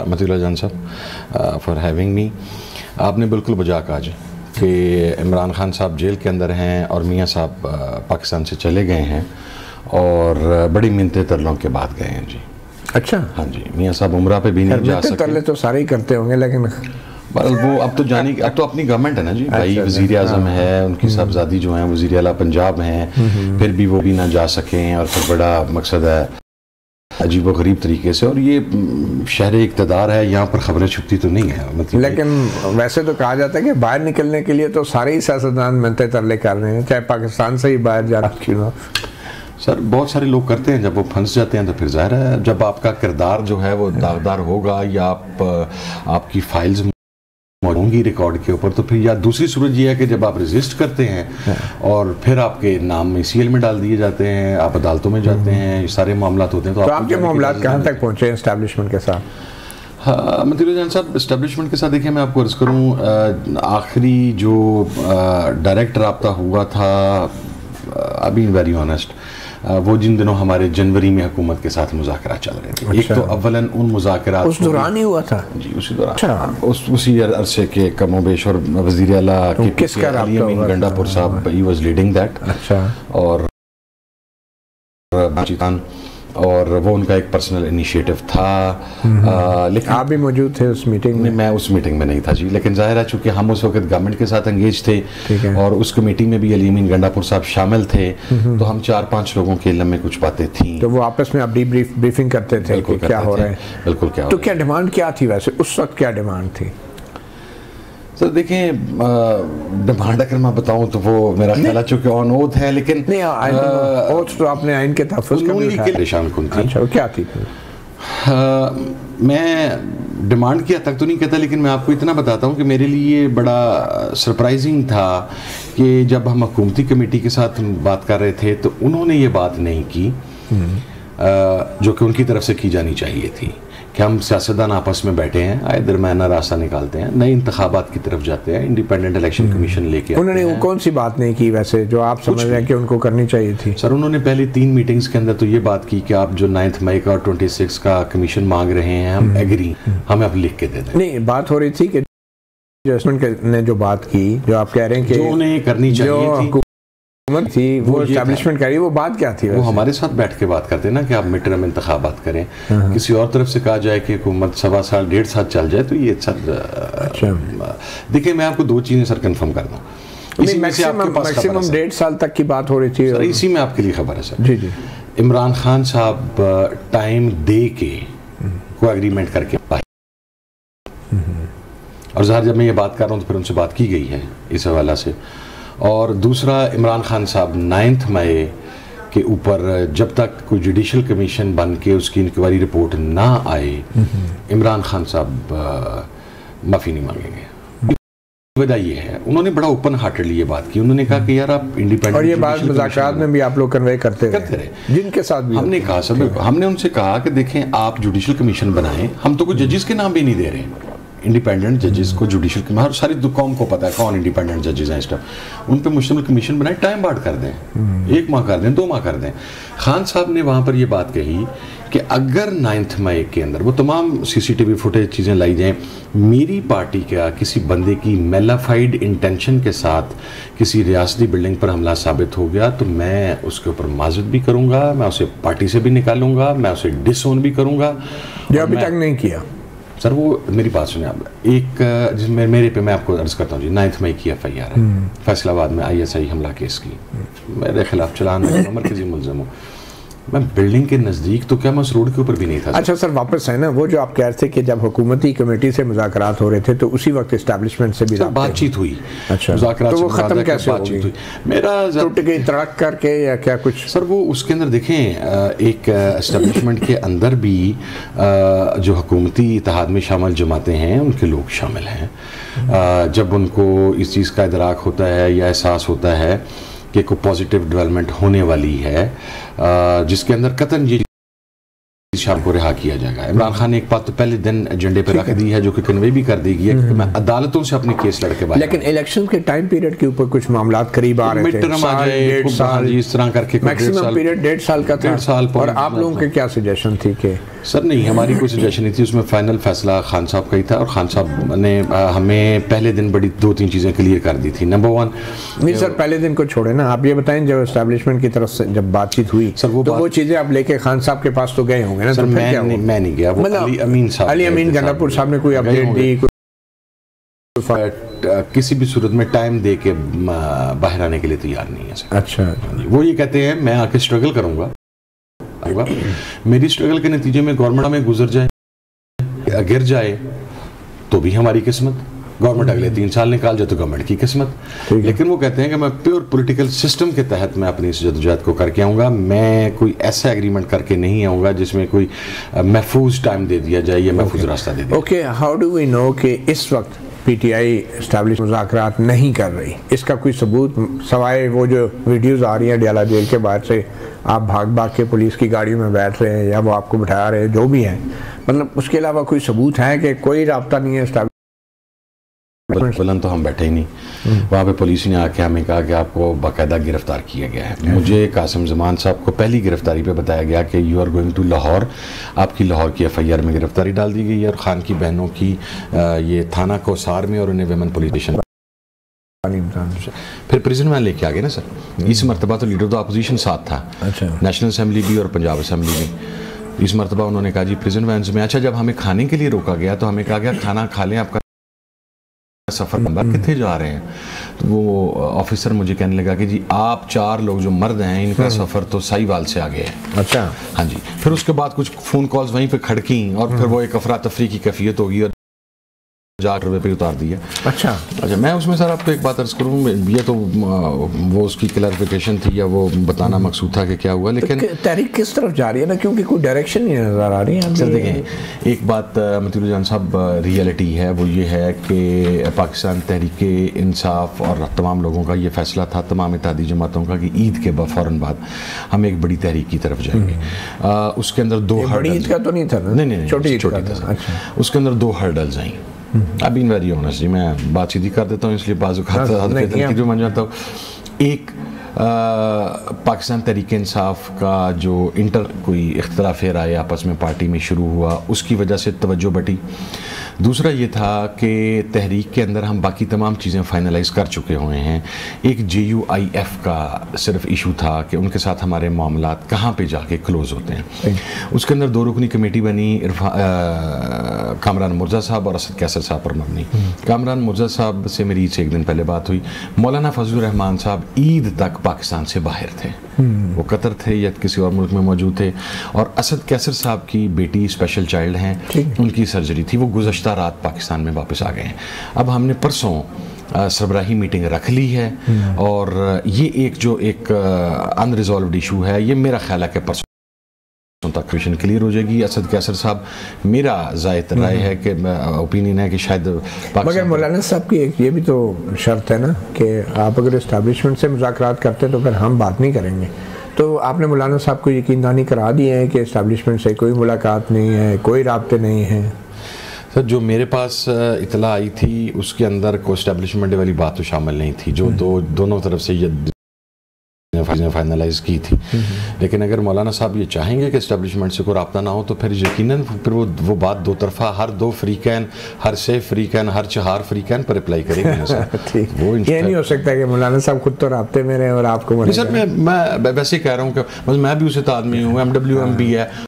मतीउल्लाह जान साहब for having me. आपने बिल्कुल बजा कहा आज कि इमरान खान साहब जेल के अंदर हैं और मियाँ साहब पाकिस्तान से चले गए हैं और बड़ी मिन्नतें तरलों के बाद गए हैं जी। अच्छा, हाँ जी, मियाँ साहब उम्रा पे भी नहीं जा सके। तरले तो सारे ही करते होंगे, लेकिन वो अब तो जाने अब तो अपनी गवर्नमेंट है ना जी। भाई वज़ीर आज़म है, उनकी साहबजादी जो हैं वज़ीर आला पंजाब हैं, फिर भी वो भी ना जा सकें और फिर बड़ा मकसद है अजीब व गरीब तरीके से। और ये शहर इक़्तिदार है, यहाँ पर खबरें छुपती तो नहीं है मतलब। लेकिन वैसे तो कहा जाता है कि बाहर निकलने के लिए तो सारे ही सियासतदान मिलते तरले कर रहे हैं, चाहे पाकिस्तान से ही बाहर जा रहा क्यों ना। सर बहुत सारे लोग करते हैं, जब वो फंस जाते हैं तो फिर ज़ाहिर है जब आपका किरदार जो है वो दागदार होगा या आपकी फाइल्स होंगी रिकॉर्ड के ऊपर, तो फिर या दूसरी सूरत ये है कि जब आप रजिस्ट करते हैं और फिर आपके नाम सीएल में डाल दिए जाते हैं, आप अदालतों में जाते हैं, सारे मामला होते हैं। तो आपके मामला कहाँ तक पहुँचे एस्टैब्लिशमेंट के साथ? हाँ मतीउल्लाह जान साहब, एस्टैब्लिशमेंट के साथ देखिए मैं आपको अर्ज़ करूँ, आखिरी जो डायरेक्ट रब्ता हुआ था, अभी वेरी ऑनेस्ट, वो जिन दिनों हमारे जनवरी में हुकूमत के साथ मुज़ाकरा चल रहे थे। एक तो अव्वलन उन मुज़ाकरात उस दौरान ही हुआ था जी, उसी दौरान। अच्छा। उसी अरसे के कमोबेश और वज़ीर आला अलीमीन गंडापुर साहब ही वाज लीडिंग दैट। अच्छा। और और वो उनका एक पर्सनल इनिशिएटिव था। लेकिन आप भी मौजूद थे उस मीटिंग में? मैं उस मीटिंग में नहीं था जी, लेकिन जाहिर है चूँकि हम उस वक्त गवर्नमेंट के साथ एंगेज थे और उस कमेटी में भी अलीमीन गंडापुर साहब शामिल थे, तो हम 4-5 लोगों के इल्म में कुछ बातें थी, तो वो आपस में अपनी ब्रीफिंग करते थे कि क्या हो रहा है। बिल्कुल। क्या तो क्या डिमांड क्या थी वैसे उस वक्त, क्या डिमांड थी? सर देखें, डिमांड अगर मैं बताऊं तो वो मेरा ख्याल है चूँकि ऑन ओथ है, लेकिन नहीं ओथ तो आपने आइन के तहफ़्फ़ुज़ के परेशान कुन थी। अच्छा, क्या थी? मैं डिमांड की हद तक तो नहीं कहता, लेकिन मैं आपको इतना बताता हूँ कि मेरे लिए बड़ा सरप्राइजिंग था कि जब हम हुकूमती कमेटी के साथ बात कर रहे थे तो उन्होंने ये बात नहीं की जो कि उनकी तरफ से की जानी चाहिए थी, कि हम सियासतदान आपस में बैठे हैं, आए दरमियाना रास्ता निकालते हैं, नए इंतखाबात की तरफ जाते हैं, इंडिपेंडेंट इलेक्शन कमीशन लेके। उन्होंने वो कौन सी बात नहीं की वैसे जो आप समझ रहे हैं कि उनको करनी चाहिए थी? सर उन्होंने पहले 3 मीटिंग्स के अंदर तो ये बात की कि आप जो 9 मई का और 26 का कमीशन मांग रहे हैं, हम एग्री, हमें आप लिख के दे दें। नहीं, बात हो रही थी कि ने जो बात की, जो आप कह रहे हैं कि जो उन्हें करनी चाहिए थी वो एस्टैब्लिशमेंट करी, वो बात क्या थी? वो हमारे साथ बैठ के बात करते हैं ना कि आप मिड टर्म इंतखाबात करें। किसी और तरफ से कहा जाए कि हुकूमत 1.25 साल 1.5 साल चल जाए तो ये सर देखिए मैं आपको 2 चीज़ें सर कंफर्म कर दूँ। मैक्सिमम 1.5 साल तक की बात हो रही थी सर, इसी में आपके लिए खबर है सर। जी जी। इमरान खान साहब टाइम दे के कोई एग्रीमेंट करके पाए, और ज़ाहिर जब मैं ये बात कर रहा हूँ तो फिर उनसे बात की गई है इस हवाला से। और दूसरा, इमरान खान साहब 9 मई के ऊपर जब तक कोई जुडिशल कमीशन बन के उसकी इंक्वायरी रिपोर्ट ना आए, इमरान खान साहब माफ़ी नहीं मांगेंगे। वजह ये है, उन्होंने बड़ा ओपन हार्टेडली ये बात की, उन्होंने कहा कि यार आप इंडिपेंडेंट, और ये बात मुज़ाकरात में भी आप लोग कन्वे करते रहे जिनके साथ भी हमने कहा सर, हमने उनसे कहा कि देखें आप जुडिशल कमीशन बनाएं, हम तो कोई जजेस के नाम भी नहीं दे रहे हैं, इंडिपेंडेंट जजेस को जुडिशल कमीशन, सारी कौम को पता है कौन इंडिपेंडेंट जजेस हैं इस टाइम, उन पे मुश्तमिल कमीशन बनाए, टाइम बार्ड कर दें, 1 माह कर दें, 2 माह कर दें। खान साहब ने वहाँ पर ये बात कही कि अगर 9 मई के अंदर वो तमाम CCTV फुटेज चीज़ें लाई जाएँ, मेरी पार्टी का किसी बंदे की मेलाफाइड इंटेंशन के साथ किसी रियासती बिल्डिंग पर हमला साबित हो गया तो मैं उसके ऊपर माजरत भी करूँगा, मैं उसे पार्टी से भी निकालूंगा, मैं उसे डिसोन भी करूँगा, जो अभी तक नहीं किया। सर वो मेरी बात सुनिए आप, एक जिसमें मेरे पे मैं आपको अर्ज़ करता हूँ जी, 9 मई की FIR है फैसलाबाद में ISI हमला केस की, मेरे खिलाफ चलान में मरकज़ी मुल्ज़िम हूँ, मैं बिल्डिंग के नज़दीक तो क्या मैं उस रोड के ऊपर भी नहीं था। अच्छा सर, वापस है ना वो जो आप कह रहे थे कि जब हुकूमती कमेटी से मुज़ाकरात हो रहे थे तो उसी वक्त एस्टैब्लिशमेंट से भी बातचीत हुई। अच्छा, मुज़ाकरात तो वो ख़त्म कैसे बातचीत हुई? मेरा टूट गई तड़क करके या क्या कुछ? सर वो उसके अंदर देखें, एक एस्टैब्लिशमेंट के अंदर भी जो हुकूमती इत्तेहाद में शामिल जमातें हैं उनके लोग शामिल हैं। जब उनको इस चीज़ का इदराक होता है या एहसास होता है कि कोई पॉजिटिव डेवलपमेंट होने वाली है जिसके अंदर कतन ये शाम को रिहा किया जाएगा। इमरान खान ने एक बात तो पहले दिन एजेंडे पे रख दी है जो कि कन्वे भी कर दी गई है कि मैं अदालतों से अपनी केस लड़के बाहर। लेकिन इलेक्शन के टाइम पीरियड के ऊपर कुछ मामला करीब आ रहे थे, साल इस तरह करके मैक्सिमम पीरियड 1.5 साल का था। और आप लोगों के क्या सजेशन थी कि सर? नहीं, हमारी कोई सजेशन नहीं थी, उसमें फाइनल फैसला खान साहब का ही था और खान साहब ने हमें पहले दिन बड़ी 2-3 चीज़ें क्लियर कर दी थी। नंबर 1, नहीं सर पहले दिन को छोड़े ना, आप ये बताएं जब एस्टैब्लिशमेंट की तरफ से जब बातचीत हुई सर वो चीज़ें आप लेके खान साहब के पास तो गए होंगे ना? सर मैं नहीं गया, अली अमीन गंडापुर साहब ने कोई अपडेट दी? किसी भी सूरत में टाइम दे के बाहर आने के लिए तैयार नहीं है सर। अच्छा, वो ये कहते हैं मैं आके स्ट्रगल करूंगा, मेरी स्ट्रगल के नतीजे में गवर्नमेंट में गुजर जाए, गिर जाए तो भी हमारी किस्मत, गवर्नमेंट अगले 3 साल निकाल जाए तो गवर्नमेंट की किस्मत। लेकिन वो कहते हैं कि मैं प्योर पॉलिटिकल सिस्टम के तहत मैं अपनी इस जद्दोजहद को करके आऊँगा, मैं कोई ऐसा एग्रीमेंट करके नहीं आऊँगा जिसमें कोई महफूज टाइम दे दिया जाए या महफूज रास्ता दे दिया। Okay, how do we know कि इस वक्त पीटीआई एस्टैब्लिश मुज़ाकरात नहीं कर रही? इसका कोई सबूत सवाए वो जो वीडियोस आ रही हैं डियाला जेल के बाहर से, आप भाग भाग के पुलिस की गाड़ी में बैठ रहे हैं या वो आपको बिठा रहे हैं, जो भी है, मतलब उसके अलावा कोई सबूत है कि कोई राब्ता नहीं है? बुलंद तो हम बैठे ही नहीं, वहाँ पे पुलिस ने आके हमें कहा कि आपको बाकायदा गिरफ्तार किया गया है। मुझे कासिम जमान साहब को पहली गिरफ्तारी पे बताया गया कि you are going to Lahore, आपकी लाहौर की FIR में गिरफ्तारी डाल दी गई है और खान की बहनों की ये थाना कोसार में और उन्हें वेमन पुलिस स्टेशन फिर प्रिजन वैन लेके आ गए ना सर। इस मरतबा तो लीडर तो अपोजिशन साथ था, नेशनल असम्बली भी और पंजाब असम्बली भी। इस मरतबा उन्होंने कहा जी प्रिजन वैन में। अच्छा, जब हमें खाने के लिए रोका गया तो हमें कहा गया खाना खा लें, आपका सफ़र नंबर कितने जा रहे हैं? तो वो ऑफिसर मुझे कहने लगा कि जी आप 4 लोग जो मर्द हैं इनका सफ़र तो साहिवाल से आगे है। अच्छा, हाँ जी। फिर उसके बाद कुछ फ़ोन कॉल्स वहीं पे खड़की और फिर वो एक अफरा तफरी की कैफियत होगी और 8 रुपये पे उतार दिया। अच्छा, मैं उसमें सर आपको एक बात अर्ज करूँ, ये तो वो उसकी क्लैरिफिकेशन थी या वो बताना मकसूद था कि क्या हुआ, लेकिन तहरीक किस तरफ जा रही है ना, क्योंकि कोई डायरेक्शन नहीं नज़र आ रही है। सर देखें, एक बात मतीउर जान साहब रियलिटी है, वो ये है कि पाकिस्तान तहरीक इंसाफ और तमाम लोगों का ये फैसला था, तमाम इत्तेहादी जमातों का, कि ईद के फ़ौरन बाद हम एक बड़ी तहरीक की तरफ जाएंगे। उसके अंदर 2 बड़ी ईद का तो नहीं था ना? नहीं, छोटी था। उसके अंदर 2 हर्डल्स आई। अब इन वेरी ऑनेस्ट जी, मैं बात सीधी कर देता हूँ इसलिए बाजू बन जाता हूँ। एक पाकिस्तान तहरीक इंसाफ का जो कोई इख्तलाफ राय आपस में पार्टी में शुरू हुआ, उसकी वजह से तवज्जो बटी। दूसरा ये था कि तहरीक के अंदर हम बाकी तमाम चीज़ें फाइनलाइज कर चुके हुए हैं। एक JUIF का सिर्फ इशू था कि उनके साथ हमारे मामलात कहाँ पे जाके क्लोज़ होते हैं। उसके अंदर 2 रुकनी कमेटी बनी, कामरान मुर्जा साहब और असद कैसर साहब पर मबनी। कामरान मुर्जा साहब से मेरी ईद से एक दिन पहले बात हुई। मौलाना फजलुर रहमान साहब ईद तक पाकिस्तान से बाहर थे, वो कतर थे या किसी और मुल्क में मौजूद थे। और असद कैसर साहब की बेटी स्पेशल चाइल्ड हैं, उनकी सर्जरी थी, वो गुज़श्ता रात पाकिस्तान में वापस आ गए हैं। अब हमने परसों सरबराही मीटिंग रख ली है और ये एक अनरिजॉल्व्ड इशू है। ये मेरा ख्याल है कि परसों तक क्वेश्चन क्लियर हो जाएगी। असद कैसर साहब, मेरा ज़ाहिर राय है कि ओपिनियन है कि शायद मगर मौलाना साहब की एक ये भी तो शर्त है ना कि आप अगर इस्टेब्लिशमेंट से मुज़ाकरात करते हैं तो फिर हम बात नहीं करेंगे। तो आपने मौलाना साहब को यकीनदानी करा दी है कि इस्टेब्लिशमेंट से कोई मुलाकात नहीं है, कोई राब्ते नहीं है? सर, जो मेरे पास इतला आई थी उसके अंदर कोई इस्टेब्लिशमेंट वाली बात तो शामिल नहीं थी, जो दोनों तरफ से ये फाइनलाइज की थी। लेकिन अगर मौलाना साहब ये चाहेंगे कि इस्टेब्लिशमेंट से कोई रब्ता ना हो तो फिर यकीनन फिर वो बात 2 तरफा, हर 2 फ्रीकैन, हर 6 फ्रीकैन, हर 4 फ्रीकैन पर अप्लाई करेंगे। वो ये नहीं हो सकता कि मौलाना साहब खुद तो रब्ते में रहे और आपको। सर मैं वैसे ही कह रहा हूँ कि मैं भी उसे आदमी हूँ, MWM भी है।